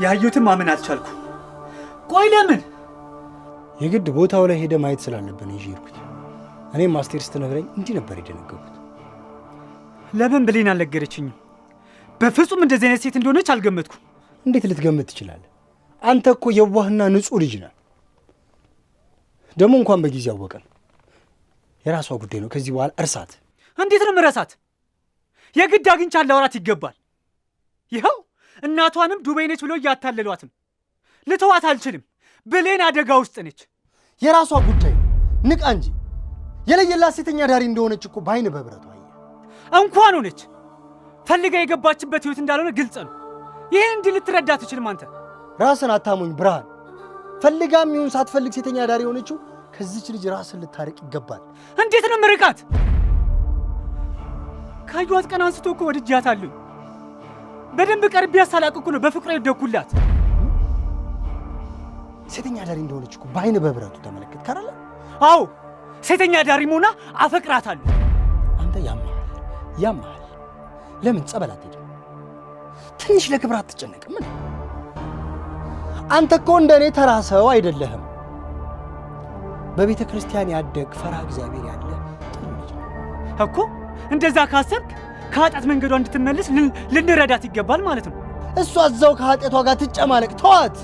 ያዩትን ማመን አልቻልኩ። ቆይ ለምን? የግድ ቦታው ላይ ሄደ ማየት ስላለብን ይዤ ሄድኩት። እኔም አስቴር ስትነግረኝ እንዲህ ነበር የደነገጥኩት። ለምን ብሌን አልነገረችኝም? በፍጹም እንደዚህ አይነት ሴት እንደሆነች አልገመትኩም። እንዴት ልትገምት ትችላለህ? አንተ እኮ የዋህና ንጹህ ልጅ ነህ። ደግሞ እንኳን በጊዜ አወቀን። የራሷ ጉዳይ ነው። ከዚህ በኋላ እርሳት። እንዴት ነው ምረሳት? የግድ አግኝቻት ላወራት ይገባል። ይኸው እናቷንም ዱባይ ነች ብሎ እያታለሏትም። ልተዋት አልችልም። ብሌን አደጋ ውስጥ ነች። የራሷ ጉዳይ ነው። ንቃ እንጂ። የለየላት ሴተኛ ዳሪ እንደሆነች እኮ በአይን በብረቱ አየህ። እንኳን ሆነች ፈልጋ የገባችበት ህይወት እንዳልሆነ ግልጽ ነው። ይህን እንዲህ ልትረዳ አትችልም አንተ። ራስን አታሞኝ ብርሃን። ፈልጋም ይሁን ሳትፈልግ ሴተኛ ዳሪ የሆነችው ከዚች ልጅ ራስን ልታርቅ ይገባል። እንዴት ነው ምርቃት? ካዩዋት ቀን አንስቶ እኮ ወድጃታለሁ። በደንብ ቀርቤ ያሳላቅ እኮ ነው በፍቅሬ ደኩላት። ሴተኛ ዳሪ እንደሆነች እኮ በአይን በብረቱ ተመለከት ካራለ። አዎ ሴተኛ ዳሪ መሆና አፈቅራታለሁ። አንተ ያማል። ለምን ጸበል አትሄድም? ትንሽ ለክብር አትጨነቅም? ምን አንተ እኮ እንደኔ ተራ ሰው አይደለህም። በቤተ ክርስቲያን ያደግ ፈራ እግዚአብሔር ያለ ጥሩ ልጅ እኮ። እንደዛ ካሰብክ ከኃጢአት መንገዷ እንድትመለስ ልንረዳት ይገባል ማለት ነው። እሷ እዛው ከኃጢአቷ ጋር ትጨማለቅ። ተዋት።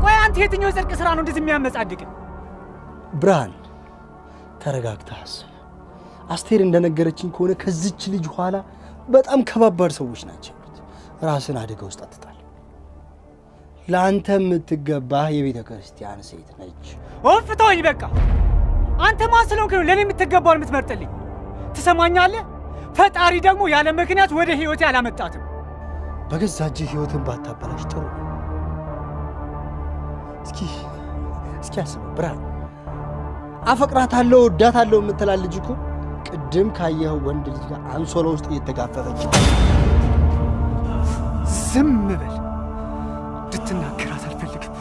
ቆይ አንተ የትኛው የጽድቅ ሥራ ነው እንደዚህ የሚያመጻድቅ? ብርሃን ተረጋግተህ አስብ። አስቴር እንደነገረችኝ ከሆነ ከዚች ልጅ ኋላ በጣም ከባባድ ሰዎች ናቸው ያሉት። ራስን አደጋ ውስጥ አትጣል። ለአንተ የምትገባህ የቤተ ክርስቲያን ሴት ነች። ወፍተውኝ በቃ። አንተ ማን ስለሆንክ ነው ለእኔ የምትገባውን የምትመርጥልኝ? ትሰማኛለህ? ፈጣሪ ደግሞ ያለ ምክንያት ወደ ህይወቴ አላመጣትም። በገዛ እጅህ ህይወትን ባታበላሽ ጥሩ። እስኪ አስበው ብርሃን። አፈቅራታለሁ ወዳታለሁ የምትላል ልጅ እኮ ቅድም ካየኸው ወንድ ልጅ ጋር አንሶላ ውስጥ እየተጋፈፈች። ዝም በል። እንድትናገራት አልፈልግም።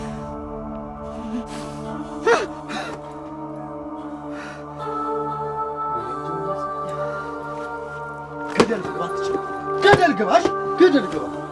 ገደል ግባ።